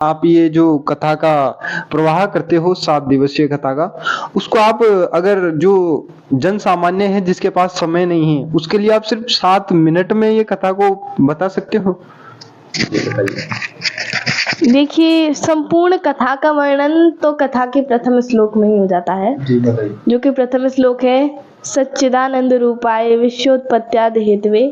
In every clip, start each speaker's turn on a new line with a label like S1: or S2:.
S1: आप ये जो कथा का प्रवाह करते हो 7 दिवसीय कथा का, उसको आप अगर जो जन सामान्य है जिसके पास समय नहीं है उसके लिए आप सिर्फ 7 मिनट में ये कथा को बता सकते हो?
S2: देखिए, संपूर्ण कथा का वर्णन तो कथा के प्रथम श्लोक में ही हो जाता है, जो कि प्रथम श्लोक है, सच्चिदानंद रूपाय विश्वोत्पत्त्यादि हेतवे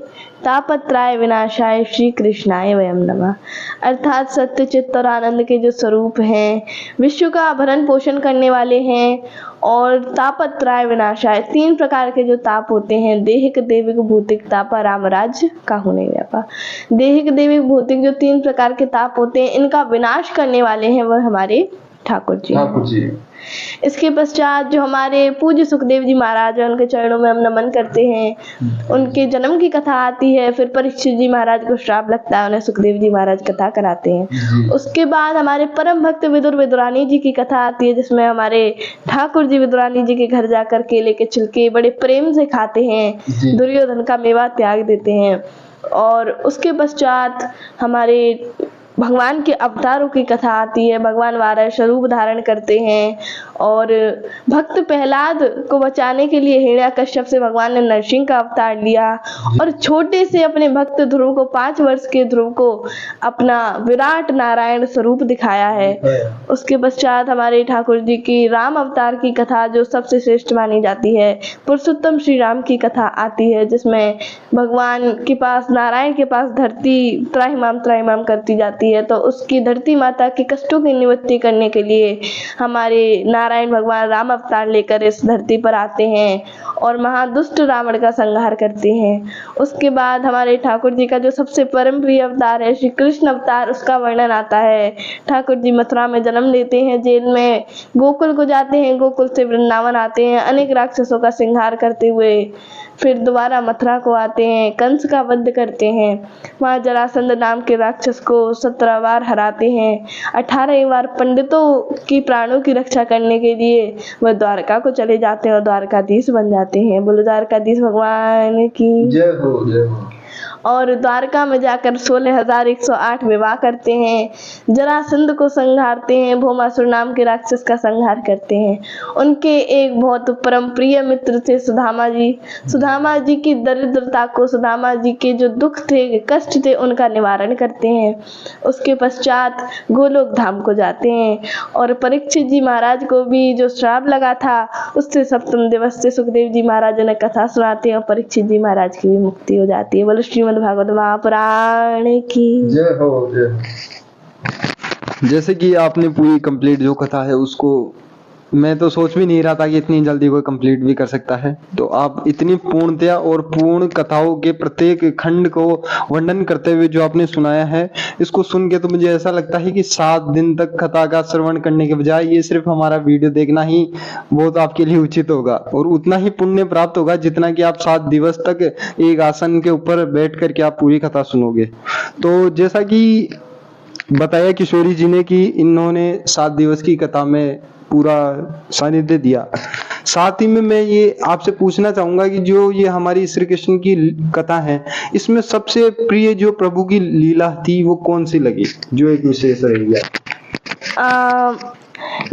S2: तापत्राय विनाशाय श्री कृष्णाय वयम नमः। अर्थात सत्य, चित्त और आनंद के जो स्वरूप हैं, विश्व का भरण पोषण करने वाले हैं, और तापत्राय विनाशाय, 3 प्रकार के जो ताप होते हैं, देहिक देविक भौतिक ताप, रामराज काहू नहीं व्यापा। देहिक देविक भौतिक जो 3 प्रकार के ताप होते हैं, इनका विनाश करने वाले हैं वह हमारे ठाकुर जी। इसके पश्चात जो हमारे पूज्य सुखदेव जी महाराज हैं, उनके चरणों में हम नमन करते हैं। उनके जन्म की कथा आती है, फिर परीक्षित जी महाराज को श्राप लगता है, उन्हें सुखदेव जी महाराज कथा कराते हैं। उसके बाद हमारे परम भक्त विदुर विदुरानी जी की कथा आती है, जिसमें हमारे ठाकुर जी विदुरानी जी के घर जाकर केले के छिलके बड़े प्रेम से खाते हैं, दुर्योधन का मेवा त्याग देते हैं। और उसके पश्चात हमारे भगवान के अवतारों की कथा आती है, भगवान 12 स्वरूप धारण करते हैं, और भक्त प्रहलाद को बचाने के लिए हिरण्यकश्यप से भगवान ने नरसिंह का अवतार लिया, और छोटे से अपने भक्त ध्रुव को, 5 वर्ष के ध्रुव को अपना विराट नारायण स्वरूप दिखाया है। उसके पश्चात हमारे ठाकुर जी की राम अवतार की कथा, जो सबसे श्रेष्ठ मानी जाती है, पुरुषोत्तम श्री राम की कथा आती है, जिसमें भगवान के पास, नारायण के पास धरती त्राहिमाम करती जाती है, तो उसकी धरती माता के कष्टों की निवृत्ति करने के लिए हमारे नारायण भगवान राम अवतार लेकर इस धरती पर आते हैं और महादुष्ट रावण का संहार करते हैं। उसके बाद हमारे ठाकुर जी का जो सबसे परम प्रिय अवतार है, श्री कृष्ण अवतार, उसका वर्णन आता है। ठाकुर जी मथुरा में जन्म लेते हैं, जेल में गोकुल को जाते हैं, गोकुल से वृंदावन आते हैं, अनेक राक्षसों का संहार करते हुए फिर दोबारा मथुरा को आते हैं, कंस का वध करते हैं, वहाँ जरासंध नाम के राक्षस को 17 बार हराते हैं, 18 बार पंडितों की प्राणों की रक्षा करने के लिए वह द्वारका को चले जाते हैं और द्वारकाधीश बन जाते हैं। बोलो द्वारकाधीश भगवान की
S1: जय हो, जय हो।
S2: और द्वारका में जाकर 16,108 विवाह करते हैं, जरासंध को संहारते हैं, भौमासुर नाम के राक्षस का संहार करते हैं। उनके एक बहुत परम प्रिय मित्र थे सुदामा जी। सुदामा जी की दरिद्रता को, सुदामा जी के जो दुख थे, कष्ट थे, उनका निवारण करते हैं। उसके पश्चात गोलोक धाम को जाते हैं, और परीक्षित जी महाराज को भी जो श्राप लगा था, उससे 7वें दिवस से सुखदेव जी महाराज ने कथा सुनाते हैं, और परीक्षित जी महाराज की भी मुक्ति हो जाती है। बोलो श्रीमद् भागवत महापुराण की
S1: जय हो, जय हो। जैसे कि आपने पूरी कंप्लीट जो कथा है उसको, मैं तो सोच भी नहीं रहा था कि इतनी जल्दी कोई कंप्लीट भी कर सकता है। तो आप इतनी पूर्णतया और पूर्ण कथाओं के प्रत्येक खंड को वर्णन करते हुए जो आपने सुनाया है, इसको सुन के तो मुझे ऐसा लगता है कि 7 दिन तक कथा का श्रवण करने के बजाय ये सिर्फ हमारा वीडियो देखना ही बहुत आपके लिए उचित होगा, और उतना ही पुण्य प्राप्त होगा जितना कि आप 7 दिवस तक एक आसन के ऊपर बैठ करके आप पूरी कथा सुनोगे। तो जैसा कि बताया किशोरी जी ने कि इन्होंने 7 दिवस की कथा में पूरा सानिध्य दिया, साथ ही में मैं ये आपसे पूछना चाहूंगा कि जो ये हमारी श्री कृष्ण की कथा है, इसमें सबसे प्रिय जो प्रभु की लीला थी वो कौन सी लगी, जो एक विशेष रही है?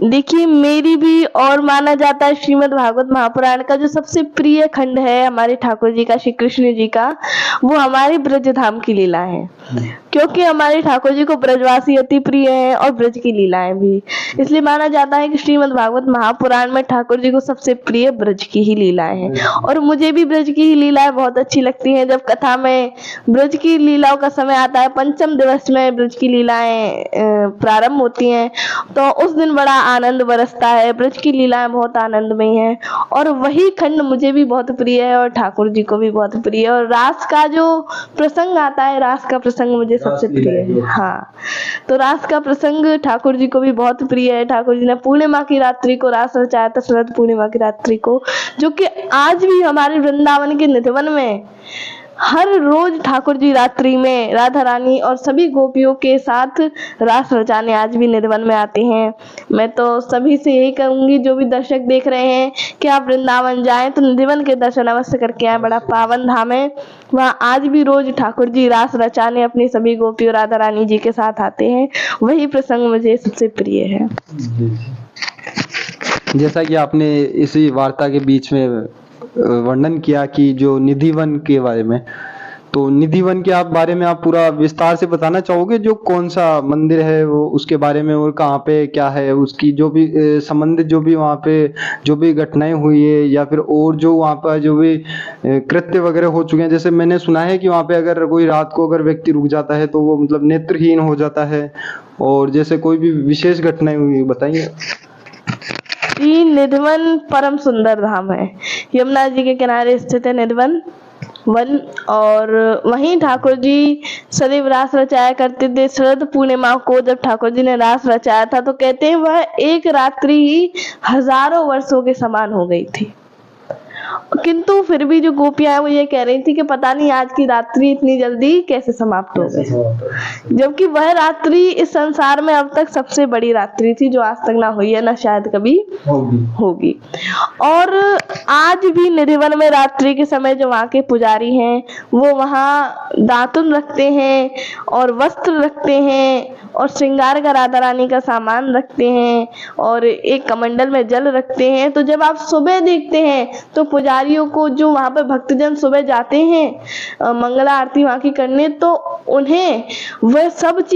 S2: देखिए, मेरी भी और माना जाता है श्रीमद् भागवत महापुराण का जो सबसे प्रिय खंड है हमारे ठाकुर जी का, श्री कृष्ण जी का, वो हमारे ब्रज धाम की लीला है। क्योंकि हमारे ठाकुर जी को ब्रजवासी अति प्रिय है और ब्रज की लीलाएं भी, इसलिए माना जाता है कि श्रीमद् भागवत महापुराण में ठाकुर जी को सबसे प्रिय ब्रज की ही लीलाएं हैं। और मुझे भी ब्रज की ही लीलाएं बहुत अच्छी लगती हैं। जब कथा में ब्रज की लीलाओं का समय आता है, 5वें दिवस में ब्रज की लीलाएं प्रारंभ होती हैं, तो उस दिन बड़ा आनंद बरसता है। ब्रज की लीलाएं बहुत आनंदमय हैं, और वही खंड मुझे भी बहुत प्रिय है और ठाकुर जी को भी बहुत प्रिय है। और रास का जो प्रसंग आता है, रास का प्रसंग मुझे सबसे प्रिय है। हाँ, तो रास का प्रसंग ठाकुर जी को भी बहुत प्रिय है। ठाकुर जी ने पूर्णिमा की रात्रि को रास रचाया था, शरद पूर्णिमा की रात्रि को, जो कि आज भी हमारे वृंदावन के निधिवन में हर रोज ठाकुर जी रात्रि में राधा रानी और सभी गोपियों के साथ रास रचाने आज भी निधिवन में आते हैं। मैं तो सभी से यही कहूंगी, जो भी दर्शक देख रहे हैं, कि आप वृंदावन जाएं तो निधिवन के दर्शन अवश्य करके आए। बड़ा पावन धाम है, वहाँ आज भी रोज ठाकुर जी रास रचाने अपनी सभी गोपियों राधा रानी जी के साथ आते हैं। वही प्रसंग मुझे सबसे प्रिय है।
S1: जैसा कि आपने इसी वार्ता के बीच में वर्णन किया कि जो निधिवन के बारे में, तो निधिवन के बारे में आप पूरा विस्तार से बताना चाहोगे? जो कौन सा मंदिर है वो, उसके बारे में, और कहाँ पे क्या है, उसकी जो भी संबंधित जो भी वहाँ पे जो भी घटनाएं हुई है, या फिर और जो वहाँ पर जो भी कृत्य वगैरह हो चुके हैं। जैसे मैंने सुना है कि वहाँ पे अगर कोई रात को अगर व्यक्ति रुक जाता है तो वो मतलब नेत्रहीन हो जाता है, और जैसे कोई भी विशेष घटनाएं हुई, बताइए।
S2: ये निधिवन परम सुंदर धाम है, यमुना जी के किनारे स्थित है निधिवन वन। और वहीं ठाकुर जी सदैव रास रचाया करते थे। शरद पूर्णिमा को जब ठाकुर जी ने रास रचाया था तो कहते हैं वह एक रात्रि ही हजारों वर्षों के समान हो गई थी। किंतु फिर भी जो गोपियां हैं वो ये कह रही थी कि पता नहीं आज की रात्रि इतनी जल्दी कैसे समाप्त हो गई, जबकि वह रात्रि इस संसार में अब तक सबसे बड़ी रात्रि थी, जो आज तक ना हुई है, ना शायद कभी होगी। और आज भी निधिवन में रात्रि के समय जो वहाँ के पुजारी हैं वो वहाँ दातुन रखते हैं और वस्त्र रखते हैं और श्रृंगार का राधा रानी का सामान रखते हैं और एक कमंडल में जल रखते हैं। तो जब आप सुबह देखते हैं तो पुजारियों को, जो वहाँ पे भक्तजन सुबह जाते हैं मंगला आरती वहाँ की करने, तो उन्हें वह सब चीज